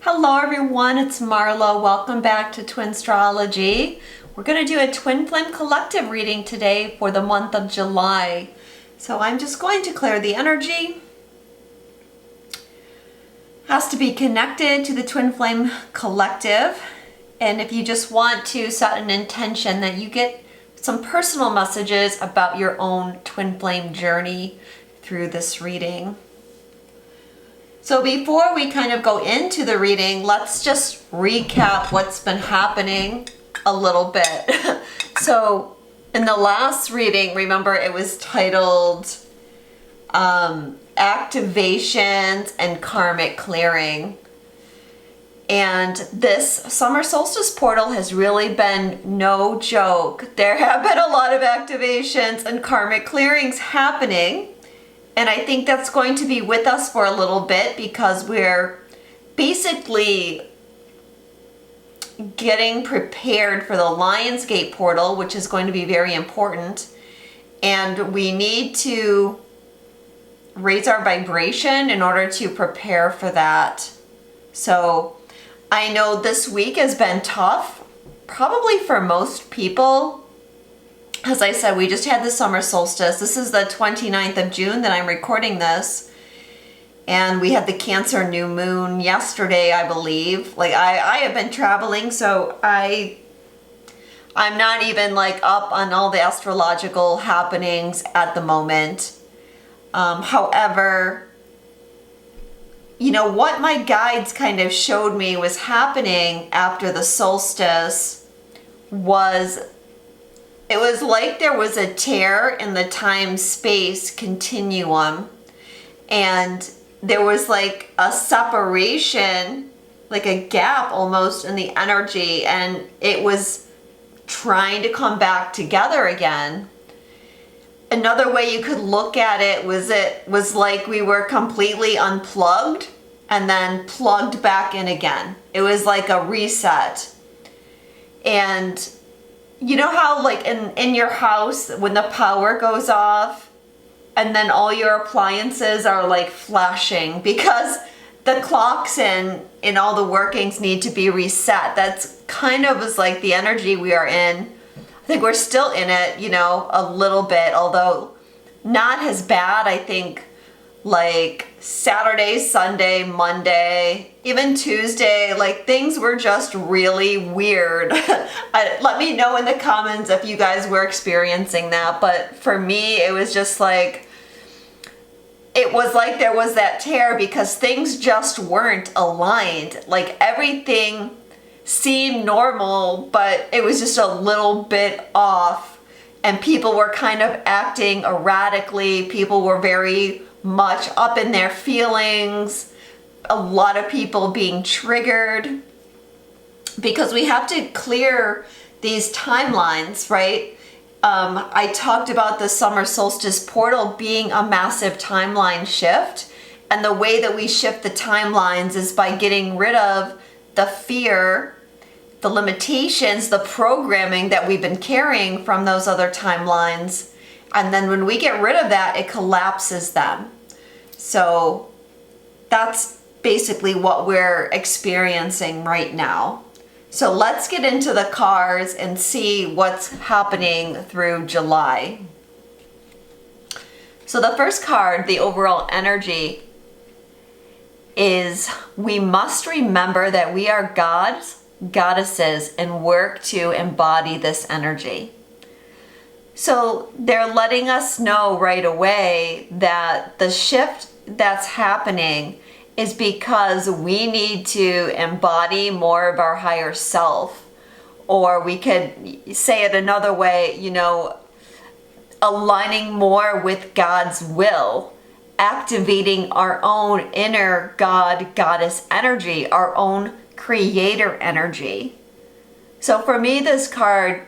Hello everyone, it's Marla. Welcome back to Twinstrology. We're going to do a Twin Flame Collective reading today for the month of July. So I'm just going to clear the energy. Has to be connected to the Twin Flame Collective. And if you just want to set an intention that you get some personal messages about your own Twin Flame journey through this reading. So before we kind of go into the reading, let's just recap what's been happening a little bit. So in the last reading, remember it was titled Activations and Karmic Clearing. And this summer solstice portal has really been no joke. There have been a lot of activations and karmic clearings happening. And I think that's going to be with us for a little bit because we're basically getting prepared for the Lionsgate portal, which is going to be very important. And we need to raise our vibration in order to prepare for that. So I know this week has been tough, probably for most people. As I said, we just had the summer solstice. This is the 29th of June that I'm recording this. And we had the Cancer new moon yesterday, I believe. Like I have been traveling, so I'm not even like up on all the astrological happenings at the moment. However, you know, what my guides kind of showed me was happening after the solstice was it was like there was a tear in the time-space continuum, and there was like a separation, like a gap almost in the energy, and it was trying to come back together again. Another way you could look at it was like we were completely unplugged and then plugged back in again. It was like a reset. And you know how like in your house when the power goes off and then all your appliances are like flashing because the clocks in all the workings need to be reset. That's kind of is like the energy we are in. I think we're still in it, you know, a little bit, although not as bad. I think like Saturday, Sunday, Monday, even Tuesday, like things were just really weird. Let me know in the comments if you guys were experiencing that. But for me, it was just like, it was like there was that tear because things just weren't aligned. Like everything seemed normal, but it was just a little bit off. And people were kind of acting erratically. People were very much up in their feelings, a lot of people being triggered because we have to clear these timelines, right? I talked about the summer solstice portal being a massive timeline shift, and the way that we shift the timelines is by getting rid of the fear, the limitations, the programming that we've been carrying from those other timelines. And then when we get rid of that, it collapses them. So that's basically what we're experiencing right now. So let's get into the cards and see what's happening through July. So the first card, the overall energy, is we must remember that we are gods, goddesses, and work to embody this energy. So they're letting us know right away that the shift that's happening is because we need to embody more of our higher self. Or we could say it another way, you know, aligning more with God's will, activating our own inner God, goddess energy, our own creator energy. So for me, this card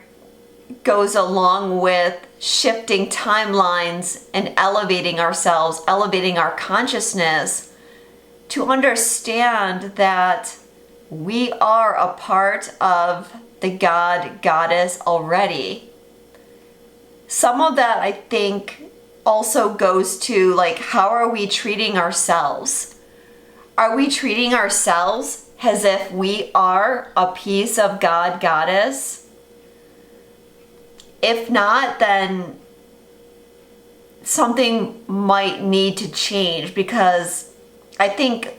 goes along with shifting timelines and elevating ourselves, elevating our consciousness to understand that we are a part of the God, goddess already. Some of that I think also goes to like, how are we treating ourselves? Are we treating ourselves as if we are a piece of God Goddess? If not, then something might need to change, because I think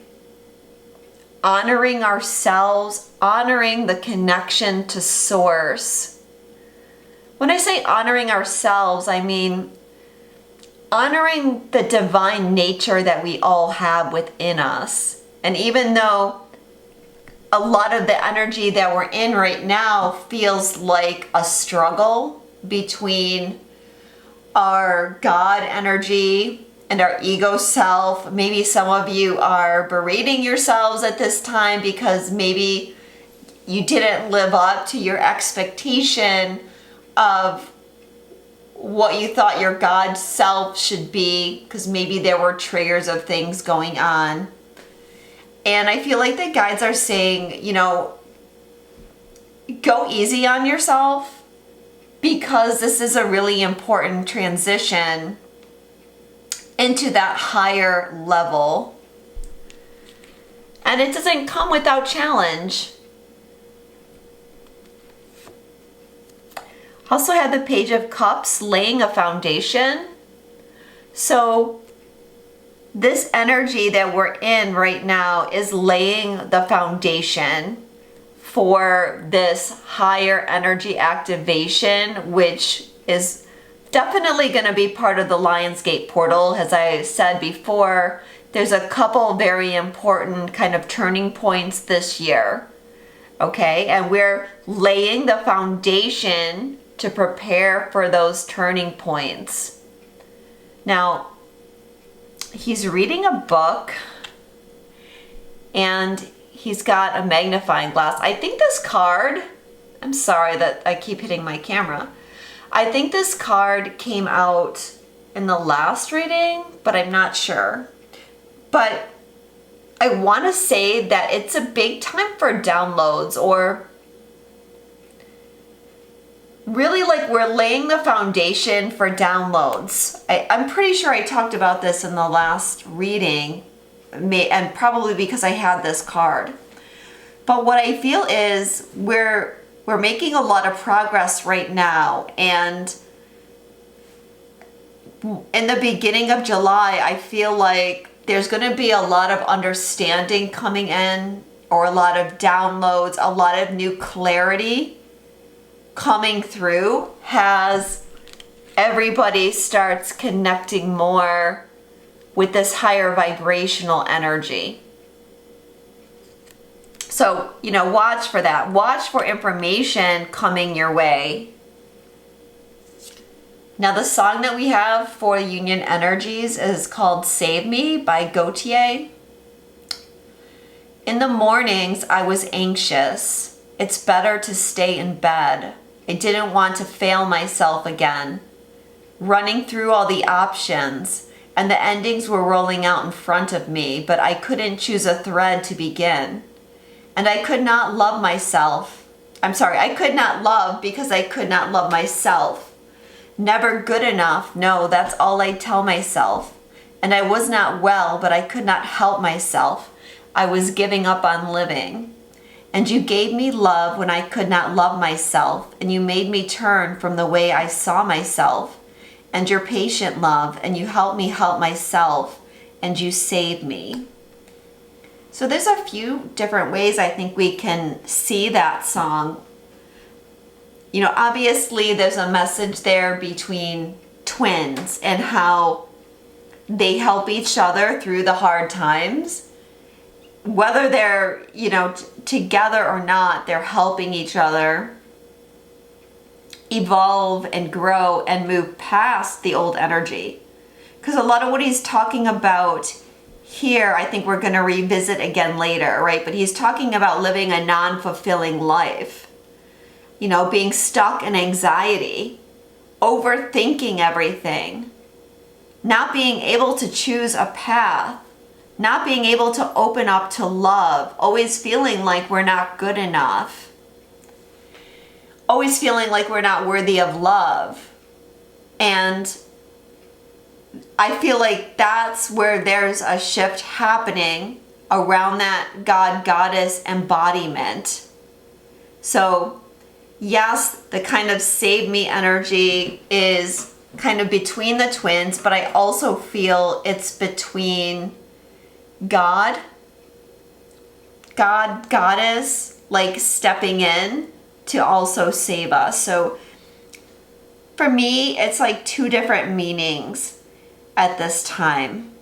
honoring ourselves, honoring the connection to source. When I say honoring ourselves, I mean honoring the divine nature that we all have within us. And even though a lot of the energy that we're in right now feels like a struggle between our God energy and our ego self, maybe some of you are berating yourselves at this time because maybe you didn't live up to your expectation of what you thought your God self should be, because maybe there were triggers of things going on. And I feel like the guides are saying, you know, go easy on yourself, because this is a really important transition into that higher level. And it doesn't come without challenge. Also had the Page of Cups, laying a foundation. So this energy that we're in right now is laying the foundation for this higher energy activation, which is definitely going to be part of the Lionsgate portal. As I said before, there's a couple very important kind of turning points this year. Okay, and we're laying the foundation to prepare for those turning points. Now, he's reading a book and he's got a magnifying glass. I think this card, I'm sorry that I keep hitting my camera. I think this card came out in the last reading, but I'm not sure. But I want to say that it's a big time for downloads, or really like we're laying the foundation for downloads. I'm pretty sure I talked about this in the last reading, and probably because I had this card. But what I feel is we're making a lot of progress right now, and in the beginning of July, I feel like there's going to be a lot of understanding coming in, or a lot of downloads, a lot of new clarity coming through as everybody starts connecting more with this higher vibrational energy. So, you know, watch for that. Watch for information coming your way. Now, the song that we have for Union Energies is called Save Me by Gautier. In the mornings, I was anxious. It's better to stay in bed. I didn't want to fail myself again. Running through all the options, and the endings were rolling out in front of me, but I couldn't choose a thread to begin. And I could not love myself. I could not love because I could not love myself. Never good enough. No, that's all I tell myself. And I was not well, but I could not help myself. I was giving up on living. And you gave me love when I could not love myself. And you made me turn from the way I saw myself. And your patient love. And you helped me help myself. And you saved me. So there's a few different ways I think we can see that song. You know, obviously there's a message there between twins and how they help each other through the hard times. Whether they're, you know, together or not, they're helping each other evolve and grow and move past the old energy. Because a lot of what he's talking about here, I think we're going to revisit again later, right? But he's talking about living a non-fulfilling life. You know, being stuck in anxiety, overthinking everything, not being able to choose a path, not being able to open up to love, always feeling like we're not good enough, always feeling like we're not worthy of love. And I feel like that's where there's a shift happening around that God goddess embodiment. So yes, the kind of save me energy is kind of between the twins, but I also feel it's between God, goddess, like stepping in to also save us. So for me, it's like two different meanings at this time.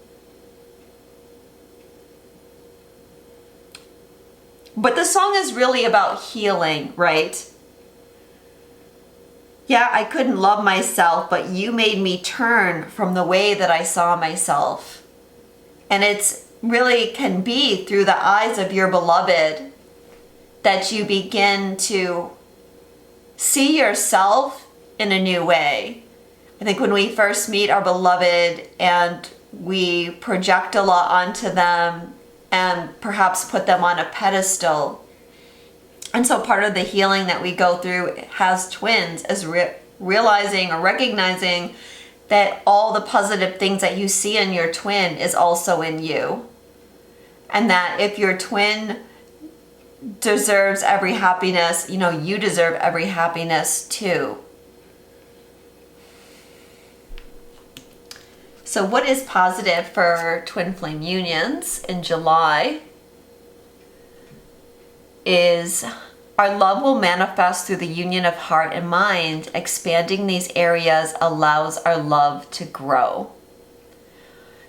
But the song is really about healing, right? Yeah, I couldn't love myself, but you made me turn from the way that I saw myself. And it's really can be through the eyes of your beloved that you begin to see yourself in a new way. I think when we first meet our beloved and we project a lot onto them and perhaps put them on a pedestal. And so part of the healing that we go through as twins is realizing or recognizing that all the positive things that you see in your twin is also in you. And that if your twin deserves every happiness, you know, you deserve every happiness too. So what is positive for twin flame unions in July is our love will manifest through the union of heart and mind. Expanding these areas allows our love to grow.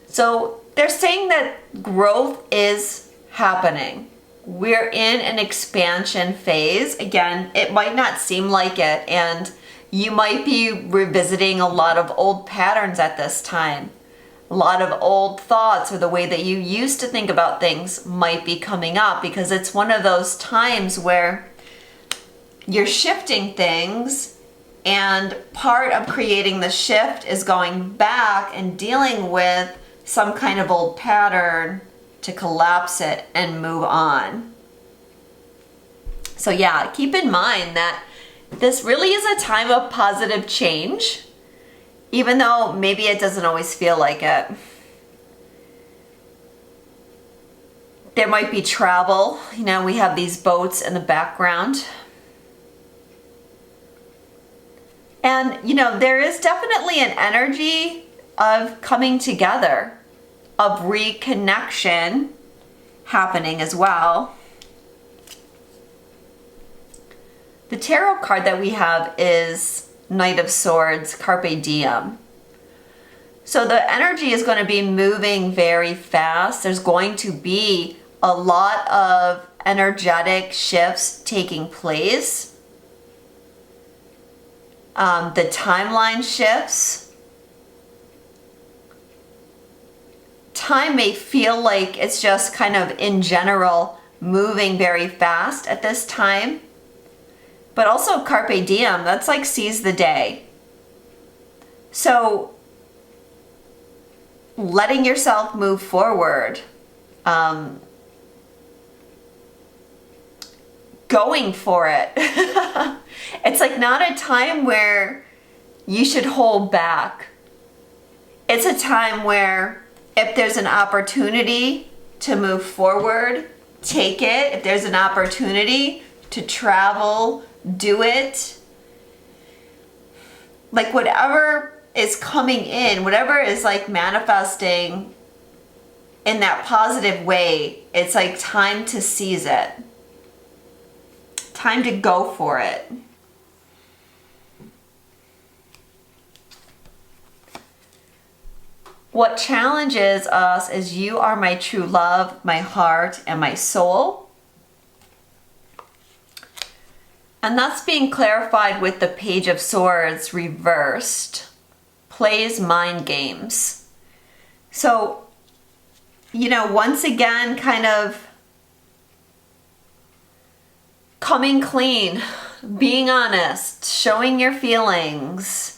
So they're saying that growth is happening. We're in an expansion phase. Again, it might not seem like it, and you might be revisiting a lot of old patterns at this time. A lot of old thoughts or the way that you used to think about things might be coming up because it's one of those times where you're shifting things, and part of creating the shift is going back and dealing with some kind of old pattern to collapse it and move on. So yeah, keep in mind that this really is a time of positive change, even though maybe it doesn't always feel like it. There might be travel. You know, we have these boats in the background. And, you know, there is definitely an energy of coming together, of reconnection happening as well. The tarot card that we have is Knight of Swords, Carpe Diem. So the energy is going to be moving very fast. There's going to be a lot of energetic shifts taking place. The timeline shifts. Time may feel like it's just kind of in general moving very fast at this time. But also Carpe Diem, that's like seize the day. So letting yourself move forward. Going for it. It's like not a time where you should hold back. It's a time where if there's an opportunity to move forward, take it. If there's an opportunity to travel, do it. Like whatever is coming in, whatever is like manifesting in that positive way, it's like time to seize it. Time to go for it. What challenges us is you are my true love, my heart, and my soul. And that's being clarified with the Page of Swords reversed. Plays mind games. So, you know, once again, kind of coming clean, being honest, showing your feelings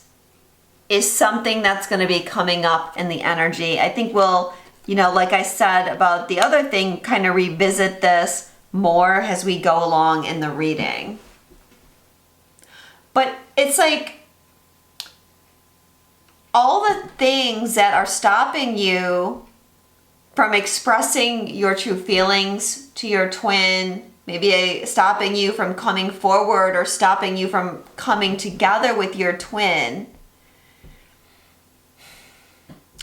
is something that's going to be coming up in the energy. I think we'll, you know, like I said about the other thing, kind of revisit this more as we go along in the reading. But it's like all the things that are stopping you from expressing your true feelings to your twin, maybe stopping you from coming forward or stopping you from coming together with your twin.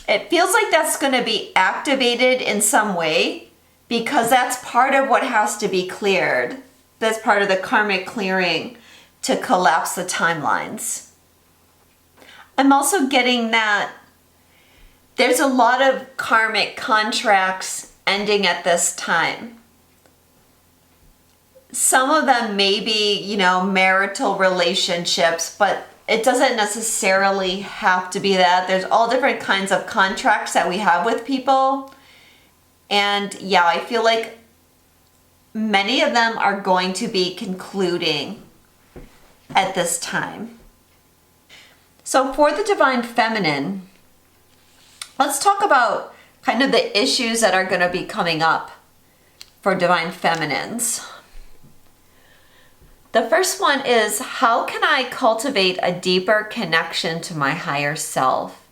It feels like that's going to be activated in some way because that's part of what has to be cleared. That's part of the karmic clearing to collapse the timelines. I'm also getting that there's a lot of karmic contracts ending at this time. Some of them may be, marital relationships, but it doesn't necessarily have to be that. There's all different kinds of contracts that we have with people. And yeah, I feel like many of them are going to be concluding at this time. So for the Divine Feminine, let's talk about kind of the issues that are going to be coming up for Divine Feminines. The first one is, how can I cultivate a deeper connection to my higher self?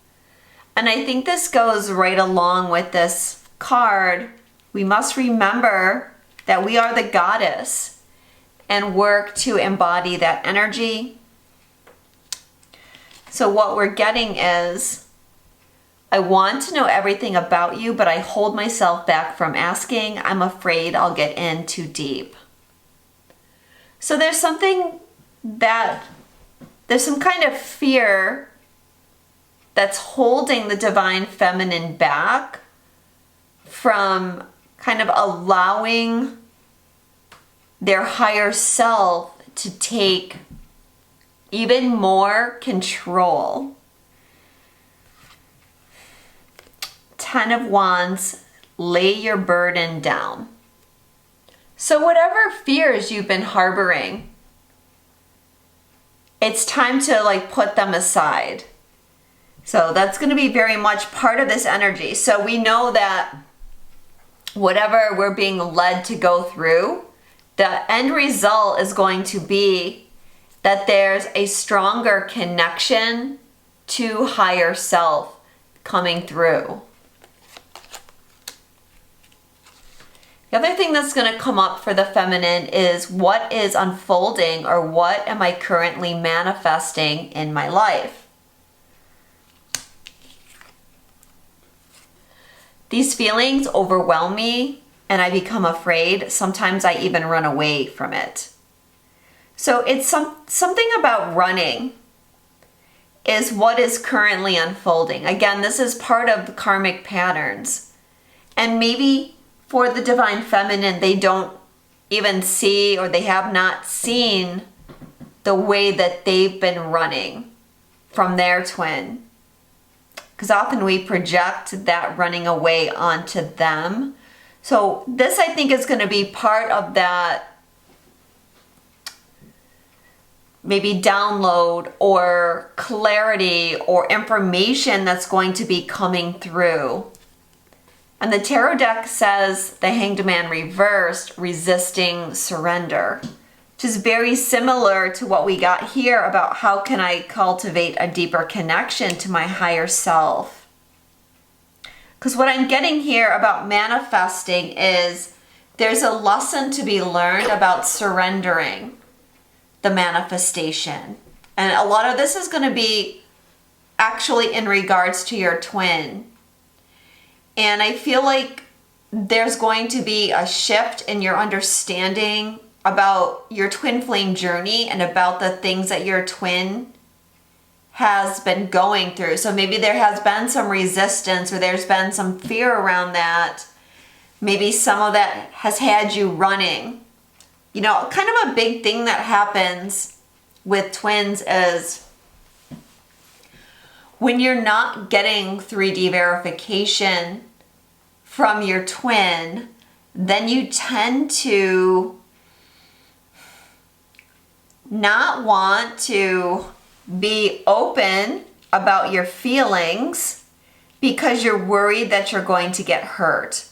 And I think this goes right along with this card. We must remember that we are the goddess and work to embody that energy. So what we're getting is, I want to know everything about you, but I hold myself back from asking. I'm afraid I'll get in too deep. So there's some kind of fear that's holding the Divine Feminine back from kind of allowing their higher self to take even more control. 10 of Wands, lay your burden down. So whatever fears you've been harboring, it's time to put them aside. So that's going to be very much part of this energy. So we know that whatever we're being led to go through, the end result is going to be that there's a stronger connection to higher self coming through. The other thing that's going to come up for the feminine is what is unfolding, or what am I currently manifesting in my life? These feelings overwhelm me and I become afraid. Sometimes I even run away from it. So it's something about running is what is currently unfolding. Again, this is part of the karmic patterns. And maybe for the Divine Feminine, they don't even see, or they have not seen the way that they've been running from their twin. Because often we project that running away onto them. So this, I think, is going to be part of that maybe download or clarity or information that's going to be coming through. And the tarot deck says the Hanged Man reversed, resisting surrender, which is very similar to what we got here about how can I cultivate a deeper connection to my higher self. Because what I'm getting here about manifesting is there's a lesson to be learned about surrendering the manifestation. And a lot of this is going to be actually in regards to your twin. And I feel like there's going to be a shift in your understanding about your twin flame journey and about the things that your twin has been going through. So maybe there has been some resistance, or there's been some fear around that. Maybe some of that has had you running. Kind of a big thing that happens with twins is when you're not getting 3D verification from your twin, then you tend to not want to be open about your feelings because you're worried that you're going to get hurt.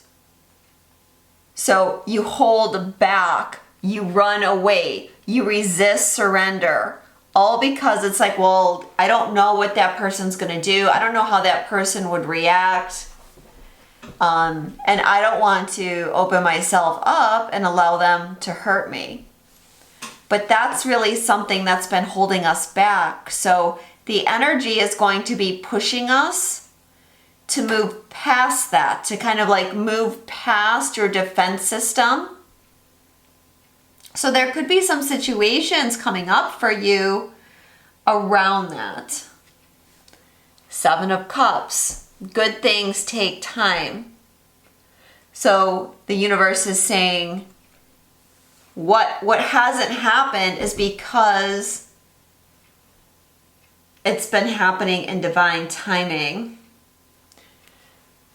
So you hold back, you run away, you resist surrender. All because it's like, well, I don't know what that person's going to do. I don't know how that person would react. And I don't want to open myself up and allow them to hurt me. But that's really something that's been holding us back. So the energy is going to be pushing us to move past that, to kind of like move past your defense system. So there could be some situations coming up for you around that. 7 of Cups. Good things take time. So the universe is saying what hasn't happened is because it's been happening in divine timing.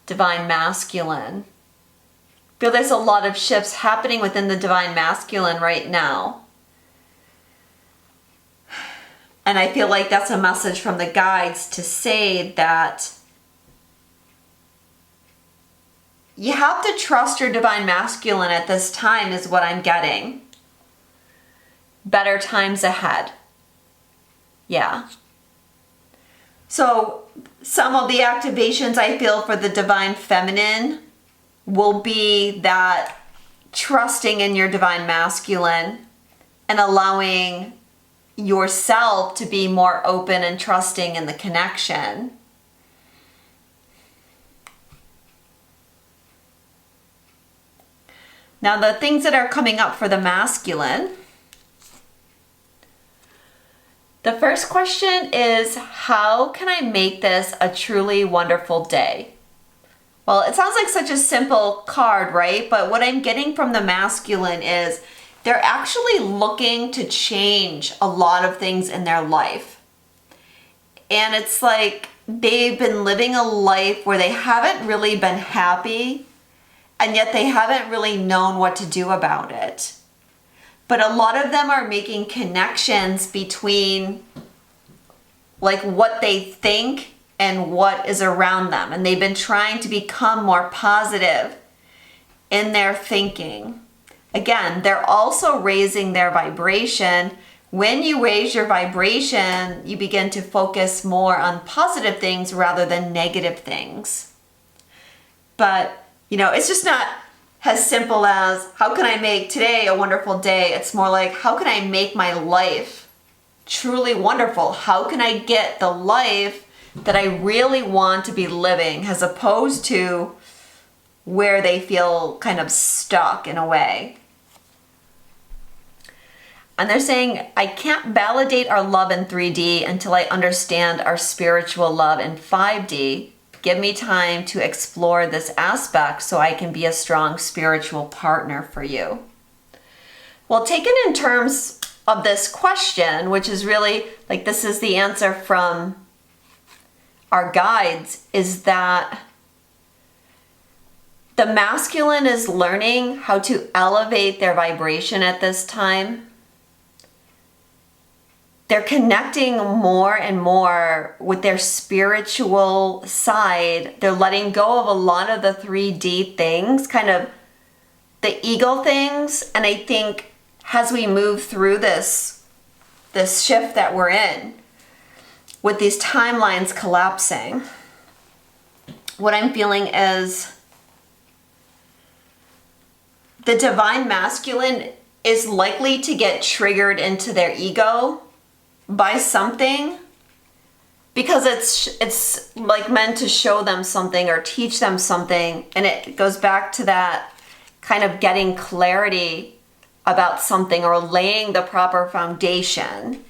Divine masculine. I feel there's a lot of shifts happening within the divine masculine right now. And I feel like that's a message from the guides to say that you have to trust your divine masculine at this time is what I'm getting. Better times ahead. Yeah. So some of the activations I feel for the divine feminine will be that trusting in your divine masculine and allowing yourself to be more open and trusting in the connection. Now the things that are coming up for the masculine. The first question is, how can I make this a truly wonderful day? Well, it sounds like such a simple card, right? But what I'm getting from the masculine is they're actually looking to change a lot of things in their life. And it's like they've been living a life where they haven't really been happy, and yet they haven't really known what to do about it. But a lot of them are making connections between like what they think and what is around them. And they've been trying to become more positive in their thinking. Again, they're also raising their vibration. When you raise your vibration, you begin to focus more on positive things rather than negative things. But, you know, it's just not as simple as, how can I make today a wonderful day? It's more like, how can I make my life truly wonderful? How can I get the life that I really want to be living, as opposed to where they feel kind of stuck in a way. And they're saying, I can't validate our love in 3D until I understand our spiritual love in 5D. Give me time to explore this aspect so I can be a strong spiritual partner for you. Well, taken in terms of this question, which is really like, this is the answer from our guides, is that the masculine is learning how to elevate their vibration at this time. They're connecting more and more with their spiritual side. They're letting go of a lot of the 3D things, kind of the ego things. And I think as we move through this shift that we're in, with these timelines collapsing, what I'm feeling is the divine masculine is likely to get triggered into their ego by something, because it's like meant to show them something or teach them something. And it goes back to that kind of getting clarity about something or laying the proper foundation.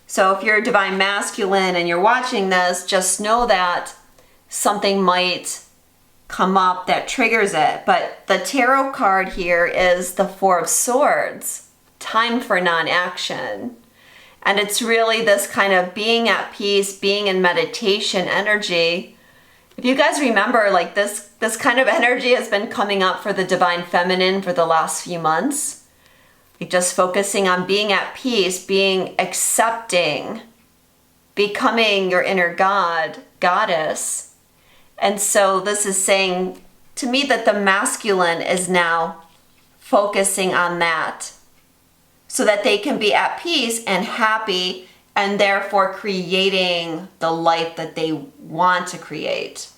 So if you're a divine masculine and you're watching this, just know that something might come up that triggers it. But the tarot card here is the 4 of Swords, time for non-action. And it's really this kind of being at peace, being in meditation energy. If you guys remember, like this kind of energy has been coming up for the divine feminine for the last few months. Like just focusing on being at peace, being accepting, becoming your inner god, goddess. And so this is saying to me that the masculine is now focusing on that, so that they can be at peace and happy, and therefore creating the life that they want to create.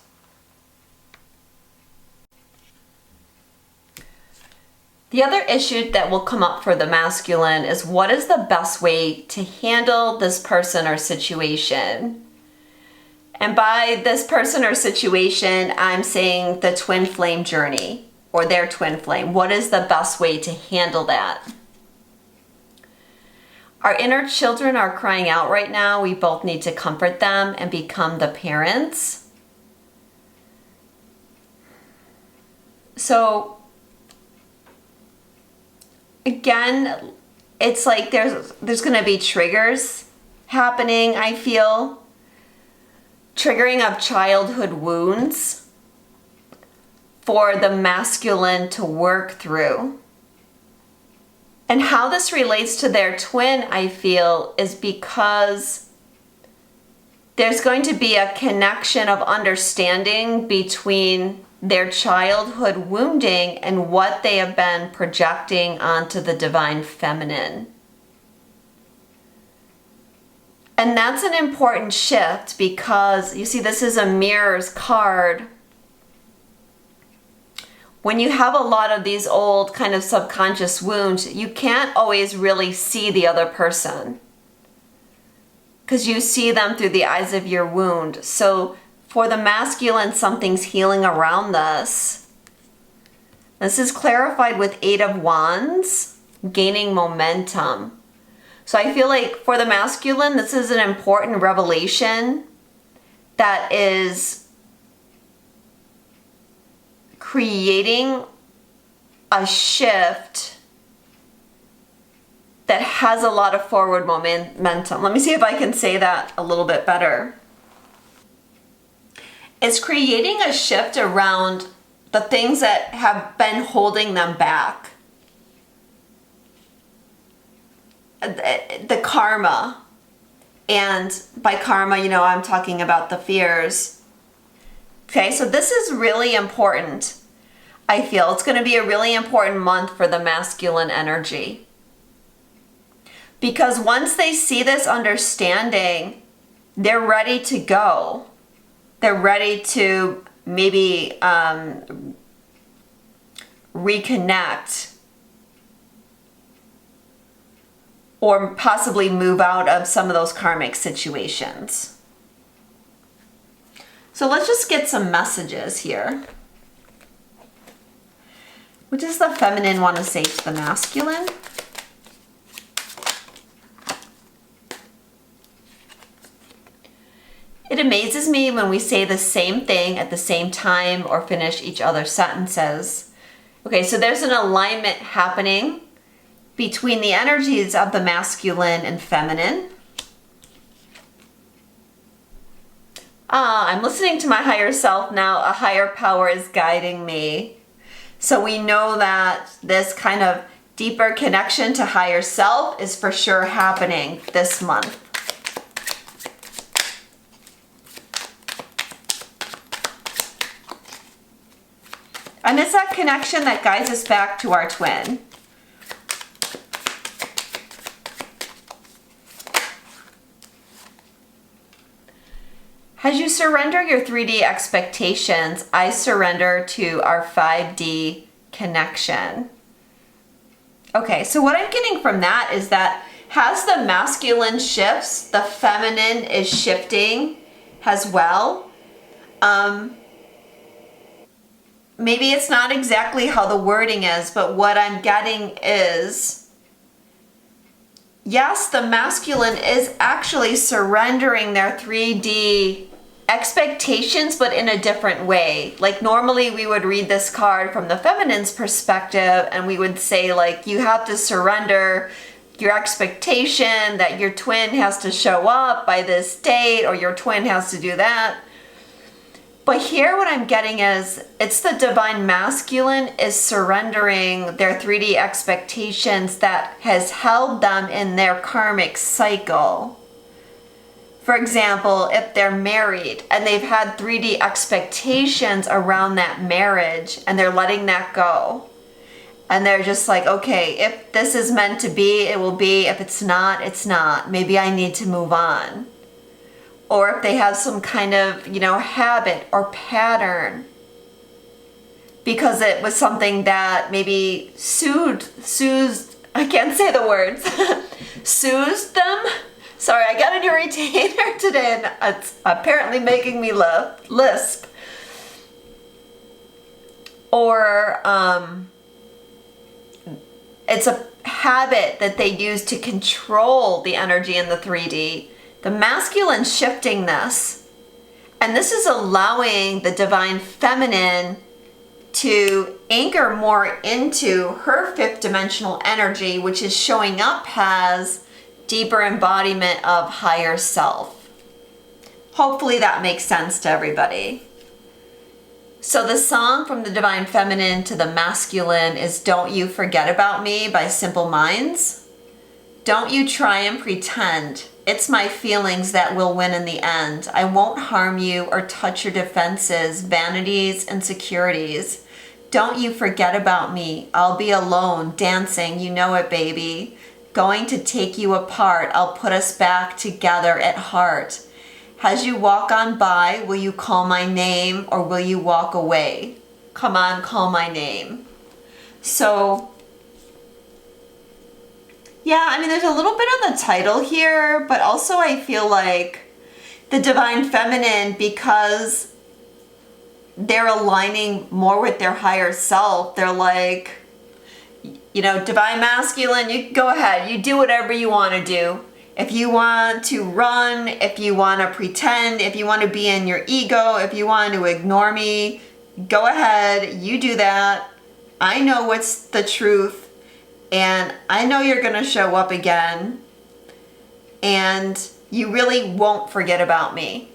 The other issue that will come up for the masculine is what is the best way to handle this person or situation? And by this person or situation, I'm saying the twin flame journey or their twin flame. What is the best way to handle that? Our inner children are crying out right now. We both need to comfort them and become the parents. So again, it's like there's going to be triggers happening, I feel. Triggering of childhood wounds for the masculine to work through. And how this relates to their twin, I feel, is because there's going to be a connection of understanding between their childhood wounding and what they have been projecting onto the divine feminine. And that's an important shift because you see, this is a mirrors card. When you have a lot of these old kind of subconscious wounds, you can't always really see the other person because you see them through the eyes of your wound. So for the masculine, something's healing around this. This is clarified with 8 of Wands, gaining momentum. So I feel like for the masculine, this is an important revelation that is creating a shift that has a lot of forward momentum. Let me see if I can say that a little bit better. It's creating a shift around the things that have been holding them back. The karma, and by karma, you know, I'm talking about the fears. Okay, so this is really important. I feel it's going to be a really important month for the masculine energy. Because once they see this understanding, they're ready to go. They're ready to maybe reconnect or possibly move out of some of those karmic situations. So let's just get some messages here. What does the feminine want to say to the masculine? It amazes me when we say the same thing at the same time or finish each other's sentences. Okay, so there's an alignment happening between the energies of the masculine and feminine. I'm listening to my higher self now. A higher power is guiding me. So we know that this kind of deeper connection to higher self is for sure happening this month. And it's that connection that guides us back to our twin. As you surrender your 3D expectations, I surrender to our 5D connection. Okay, so what I'm getting from that is that as the masculine shifts, the feminine is shifting as well. Maybe it's not exactly how the wording is, but what I'm getting is, yes, the masculine is actually surrendering their 3D expectations, but in a different way. Like normally we would read this card from the feminine's perspective and we would say like, you have to surrender your expectation that your twin has to show up by this date or your twin has to do that. But here what I'm getting is it's the divine masculine is surrendering their 3D expectations that has held them in their karmic cycle. For example, if they're married and they've had 3D expectations around that marriage and they're letting that go. And they're just like, okay, if this is meant to be, it will be. If it's not, it's not. Maybe I need to move on. Or if they have some kind of, habit or pattern. because it was something that maybe soothed, I can't say the words, soothed them. Sorry, I got a new retainer today and it's apparently making me lisp. Or it's a habit that they use to control the energy in the 3D. The masculine shifting this, and this is allowing the divine feminine to anchor more into her fifth dimensional energy, which is showing up as deeper embodiment of higher self. Hopefully that makes sense to everybody. So the song from the divine feminine to the masculine is Don't You Forget About Me by Simple Minds. Don't you try and pretend. It's my feelings that will win in the end. I won't harm you or touch your defenses, vanities, insecurities. Don't you forget about me. I'll be alone, dancing, you know it, baby. Going to take you apart. I'll put us back together at heart. As you walk on by, will you call my name or will you walk away? Come on, call my name. So, yeah, I mean, there's a little bit on the title here, but also I feel like the divine feminine, because they're aligning more with their higher self, they're like, you know, divine masculine, you go ahead, you do whatever you want to do. If you want to run, if you want to pretend, if you want to be in your ego, if you want to ignore me, go ahead, you do that. I know what's the truth, and I know you're going to show up again, and you really won't forget about me.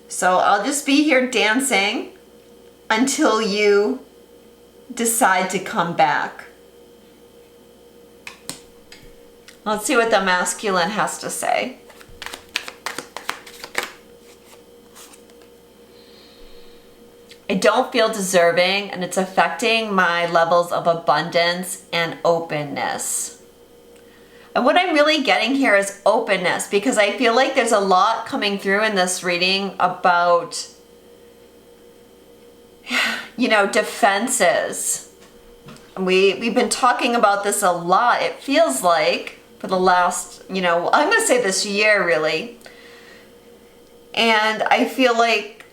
So I'll just be here dancing until you decide to come back. Let's see what the masculine has to say. I don't feel deserving, and it's affecting my levels of abundance and openness. And what I'm really getting here is openness, because I feel like there's a lot coming through in this reading about, you know, defenses. We've been talking about this a lot, it feels like, for the last, you know, I'm going to say this year really. And I feel like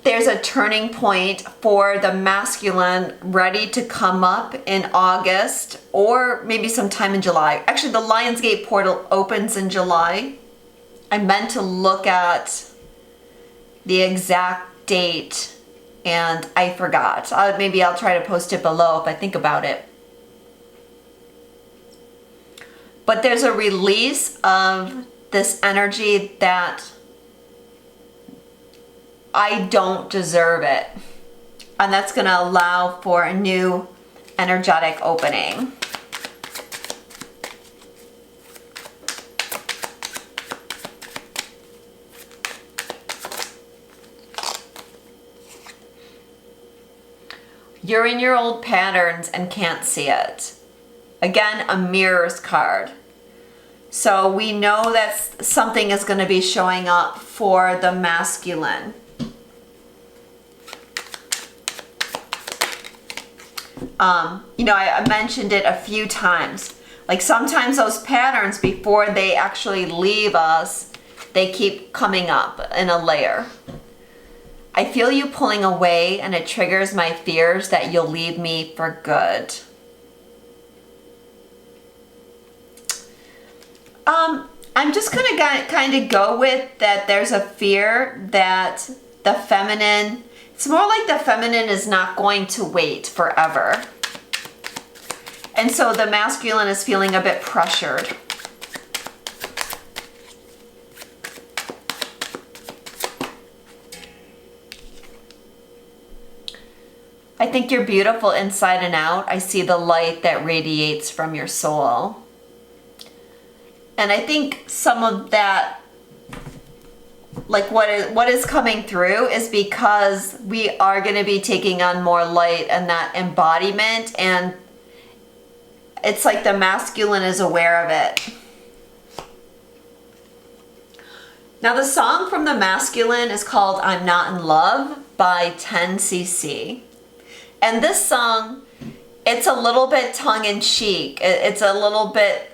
there's a turning point for the masculine ready to come up in August or maybe sometime in July. Actually, the Lionsgate portal opens in July. I meant to look at the exact date and I forgot. Maybe I'll try to post it below if I think about it. But there's a release of this energy that I don't deserve it. And that's going to allow for a new energetic opening. You're in your old patterns and can't see it. Again, a mirrors card. So we know that something is going to be showing up for the masculine. You know, I mentioned it a few times. Like sometimes those patterns, before they actually leave us, they keep coming up in a layer. I feel you pulling away and it triggers my fears that you'll leave me for good. I'm just going to kind of go with that there's a fear that the feminine, it's more like the feminine is not going to wait forever. And so the masculine is feeling a bit pressured. I think you're beautiful inside and out. I see the light that radiates from your soul. And I think some of that, like what is coming through is because we are going to be taking on more light and that embodiment, and it's like the masculine is aware of it. Now the song from the masculine is called I'm Not in Love by 10cc. And this song, it's a little bit tongue-in-cheek. It's a little bit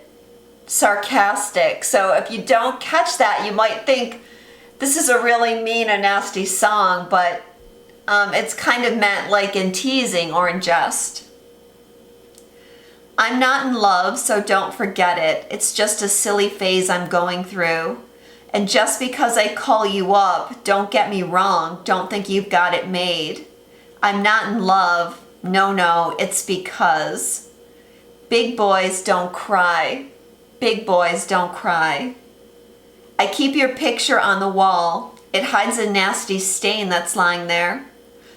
sarcastic. So if you don't catch that, you might think this is a really mean and nasty song, but it's kind of meant like in teasing or in jest. I'm not in love, so don't forget it. It's just a silly phase I'm going through. And just because I call you up, don't get me wrong, don't think you've got it made. I'm not in love, no, it's because. Big boys don't cry. Big boys don't cry. I keep your picture on the wall. It hides a nasty stain that's lying there.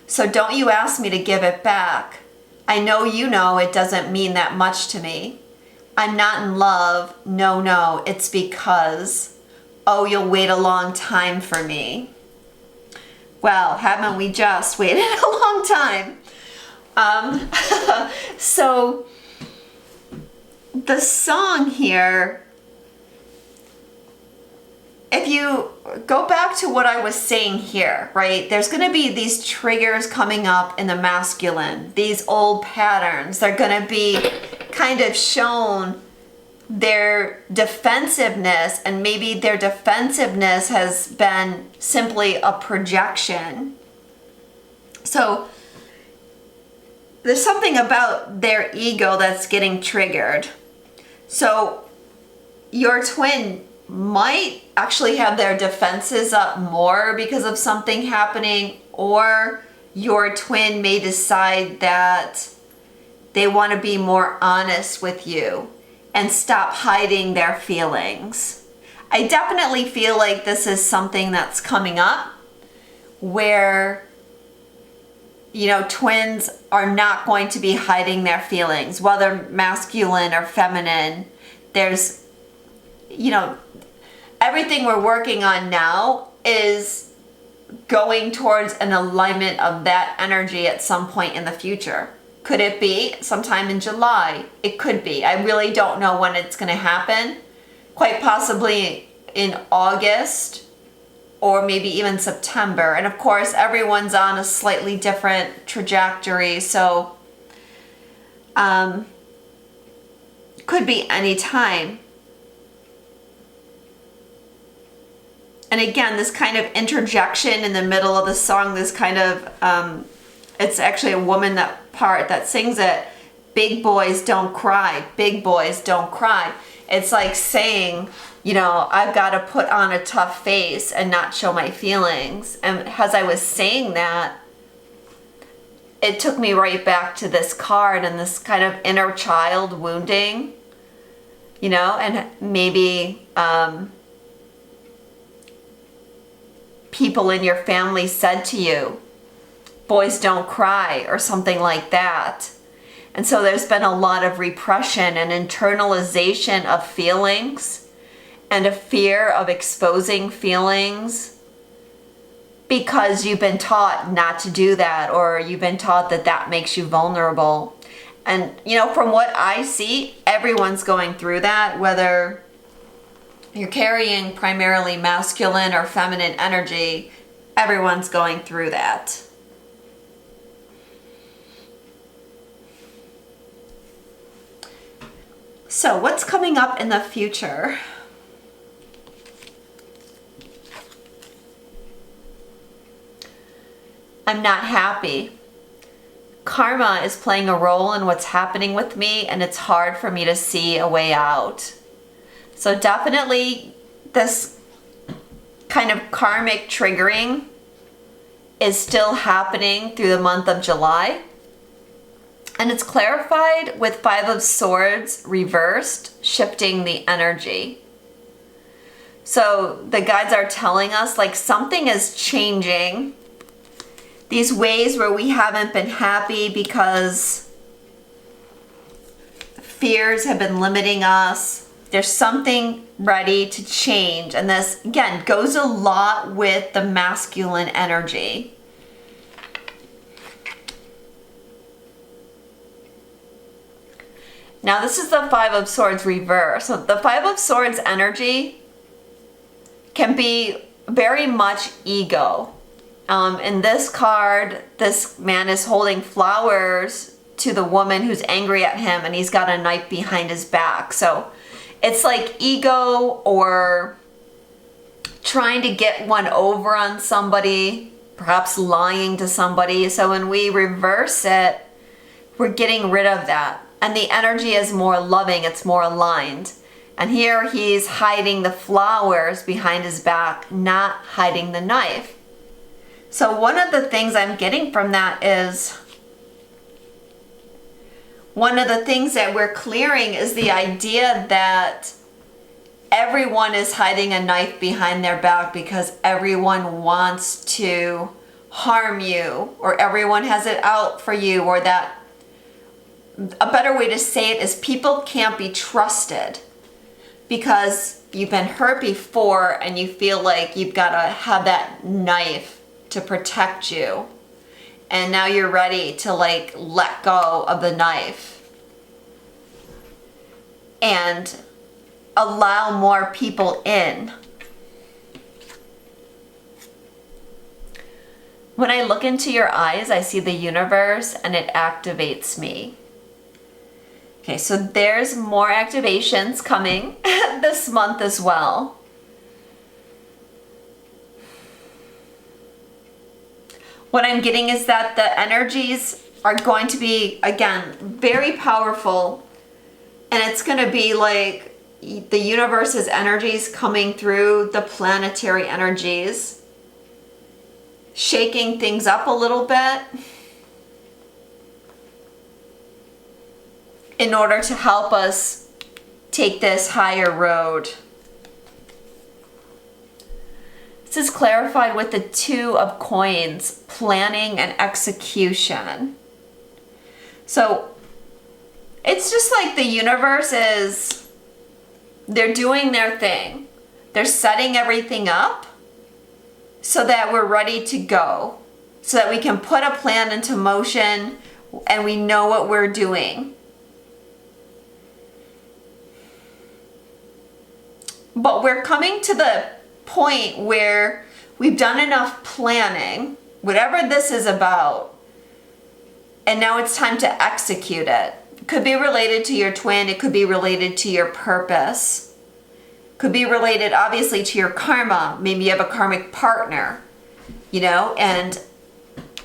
So don't you ask me to give it back. I know you know it doesn't mean that much to me. I'm not in love, no, it's because. Oh, you'll wait a long time for me. Well, haven't we just waited a long time? So the song here, if you go back to what I was saying here, right? There's going to be these triggers coming up in the masculine, these old patterns. They're going to be kind of shown their defensiveness, and maybe their defensiveness has been simply a projection. So there's something about their ego that's getting triggered. So your twin might actually have their defenses up more because of something happening, or your twin may decide that they want to be more honest with you and stop hiding their feelings. I definitely feel like this is something that's coming up where, you know, twins are not going to be hiding their feelings, whether masculine or feminine. There's, you know, everything we're working on now is going towards an alignment of that energy at some point in the future. Could it be sometime in July? It could be. I really don't know when it's going to happen. Quite possibly in August or maybe even September. And of course, everyone's on a slightly different trajectory. So could be any time. And again, this kind of interjection in the middle of the song, this kind of, it's actually a woman that sings it. Big boys don't cry. Big boys don't cry. It's like saying, you know, I've got to put on a tough face and not show my feelings. And as I was saying that, it took me right back to this card and this kind of inner child wounding, you know, and maybe people in your family said to you, boys don't cry, or something like that. And so there's been a lot of repression and internalization of feelings and a fear of exposing feelings because you've been taught not to do that, or you've been taught that that makes you vulnerable. And, you know, from what I see, everyone's going through that, whether you're carrying primarily masculine or feminine energy, everyone's going through that. So what's coming up in the future? I'm not happy. Karma is playing a role in what's happening with me, and it's hard for me to see a way out. So definitely this kind of karmic triggering is still happening through the month of July. And it's clarified with 5 of Swords reversed, shifting the energy. So the guides are telling us like something is changing. These ways where we haven't been happy because fears have been limiting us. There's something ready to change. And this, again, goes a lot with the masculine energy. Now this is the 5 of Swords reverse. So the 5 of Swords energy can be very much ego. In this card, this man is holding flowers to the woman who's angry at him, and he's got a knife behind his back. So it's like ego or trying to get one over on somebody, perhaps lying to somebody. So when we reverse it, we're getting rid of that. And the energy is more loving, it's more aligned. And here he's hiding the flowers behind his back, not hiding the knife. So one of the things I'm getting from that is, one of the things that we're clearing is the idea that everyone is hiding a knife behind their back because everyone wants to harm you, or everyone has it out for you, or that a better way to say it is people can't be trusted because you've been hurt before and you feel like you've got to have that knife to protect you, and now you're ready to like let go of the knife and allow more people in. When I look into your eyes, I see the universe and it activates me. Okay, so there's more activations coming this month as well. What I'm getting is that the energies are going to be, again, very powerful. And it's going to be like the universe's energies coming through the planetary energies, shaking things up a little bit in order to help us take this higher road. This is clarified with the Two of Coins, planning and execution. So it's just like the universe is, they're doing their thing. They're setting everything up so that we're ready to go, so that we can put a plan into motion and we know what we're doing. But we're coming to the point where we've done enough planning, whatever this is about, and now it's time to execute it. It could be related to your twin, it could be related to your purpose, could be related obviously to your karma. Maybe you have a karmic partner, you know, and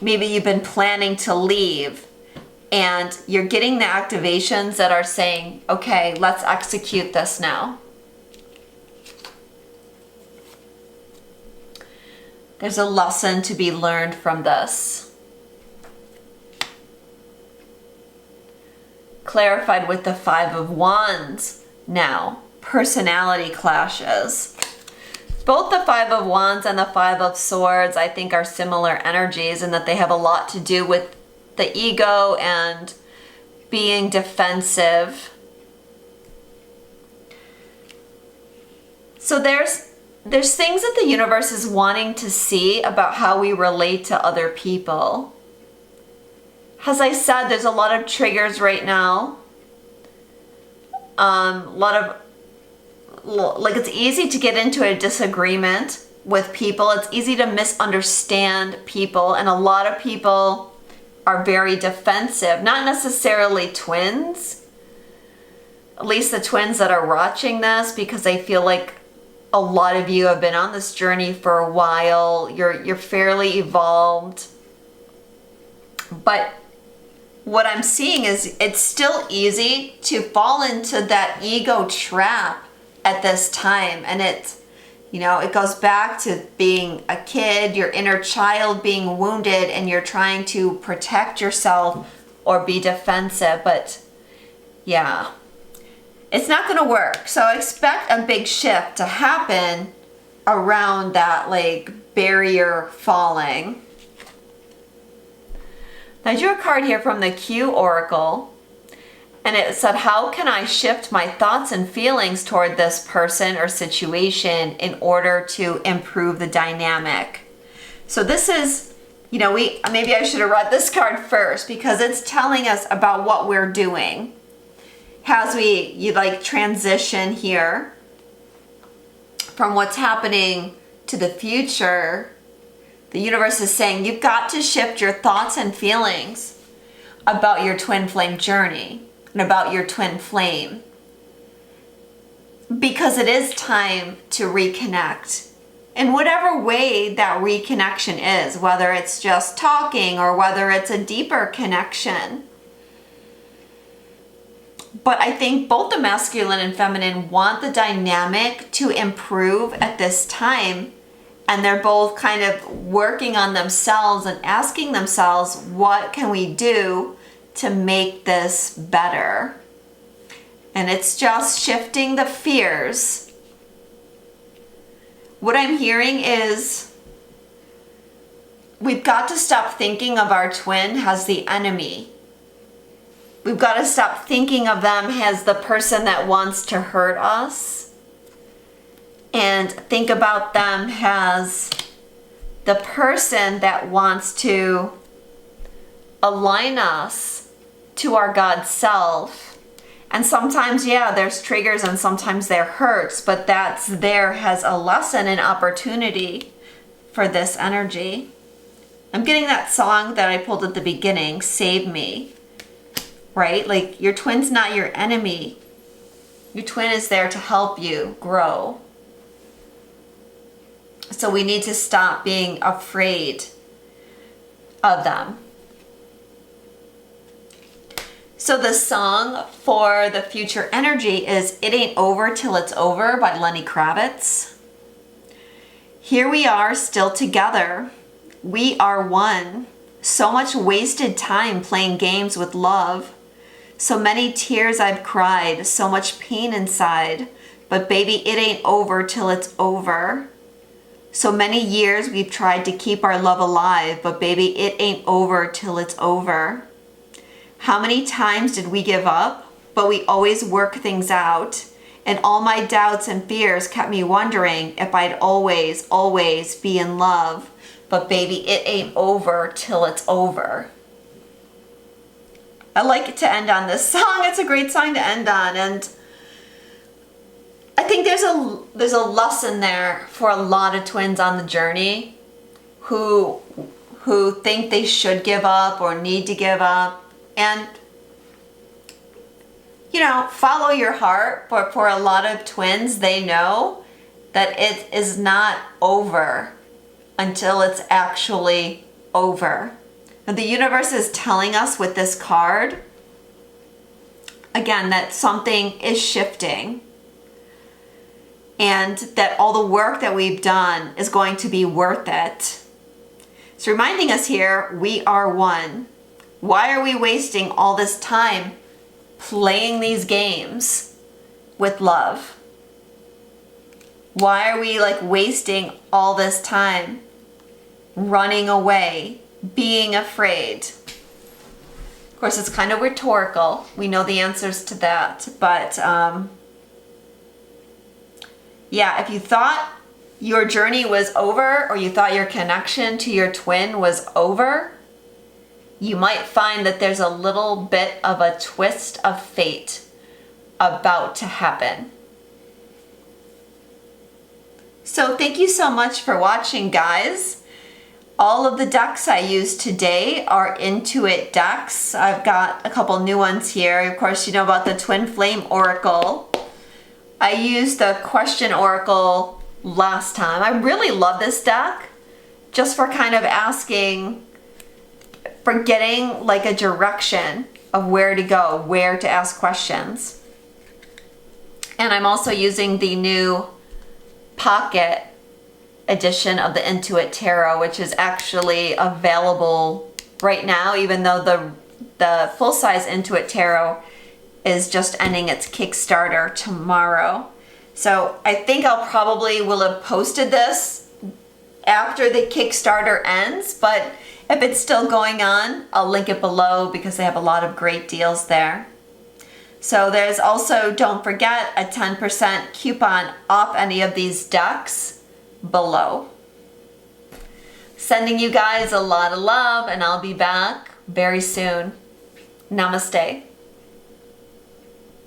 maybe you've been planning to leave and you're getting the activations that are saying, okay, let's execute this now. There's a lesson to be learned from this. Clarified with the Five of Wands now. Personality clashes. Both the Five of Wands and the Five of Swords, I think, are similar energies in that they have a lot to do with the ego and being defensive. So there's things that the universe is wanting to see about how we relate to other people. As I said, there's a lot of triggers right now. It's easy to get into a disagreement with people. It's easy to misunderstand people, and a lot of people are very defensive. Not necessarily twins, at least the twins that are watching this, because I feel like a lot of you have been on this journey for a while. You're fairly evolved. But what I'm seeing is it's still easy to fall into that ego trap at this time. And it goes back to being a kid, your inner child being wounded, and you're trying to protect yourself or be defensive. But yeah, it's not going to work. So expect a big shift to happen around that barrier falling. I drew a card here from the Q Oracle, and it said, how can I shift my thoughts and feelings toward this person or situation in order to improve the dynamic? So this is, maybe I should have read this card first because it's telling us about what we're doing. As you transition here from what's happening to the future, The universe is saying you've got to shift your thoughts and feelings about your twin flame journey and about your twin flame, because it is time to reconnect in whatever way that reconnection is, whether it's just talking or whether it's a deeper connection. But I think both the masculine and feminine want the dynamic to improve at this time. And they're both kind of working on themselves and asking themselves, what can we do to make this better? And it's just shifting the fears. What I'm hearing is we've got to stop thinking of our twin as the enemy. We've got to stop thinking of them as the person that wants to hurt us, and think about them as the person that wants to align us to our God self. And sometimes, yeah, there's triggers and sometimes there hurts, but that's there as a lesson and opportunity for this energy. I'm getting that song that I pulled at the beginning, Save Me, right? Like, your twin's not your enemy. Your twin is there to help you grow. So we need to stop being afraid of them. So the song for the future energy is It Ain't Over Till It's Over by Lenny Kravitz. Here we are still together. We are one. So much wasted time playing games with love. So many tears I've cried, so much pain inside. But baby, it ain't over till it's over. So many years we've tried to keep our love alive, but baby, it ain't over till it's over. How many times did we give up? But we always work things out. And all my doubts and fears kept me wondering if I'd always, always be in love. But baby, it ain't over till it's over. I like it to end on this song. It's a great song to end on. And I think there's a lesson there for a lot of twins on the journey who think they should give up or need to give up. And, you know, follow your heart. But for a lot of twins, they know that it is not over until it's actually over. And the universe is telling us with this card, again, that something is shifting. And that all the work that we've done is going to be worth it. It's reminding us here, we are one. Why are we wasting all this time playing these games with love? Why are we wasting all this time running away, being afraid? Of course, it's kind of rhetorical. We know the answers to that, but yeah, if you thought your journey was over or you thought your connection to your twin was over, you might find that there's a little bit of a twist of fate about to happen. So thank you so much for watching, guys. All of the decks I used today are Intuit decks. I've got a couple new ones here. Of course, you know about the Twin Flame Oracle. I used the Question Oracle last time. I really love this deck just for kind of asking, for getting a direction of where to go, where to ask questions. And I'm also using the new Pocket edition of the Intuit Tarot, which is actually available right now, even though the full-size Intuit Tarot is just ending its Kickstarter tomorrow. So I think I'll probably will have posted this after the Kickstarter ends, but if it's still going on, I'll link it below because they have a lot of great deals there. So there's also, don't forget, a 10% coupon off any of these decks below. Sending you guys a lot of love, and I'll be back very soon. Namaste.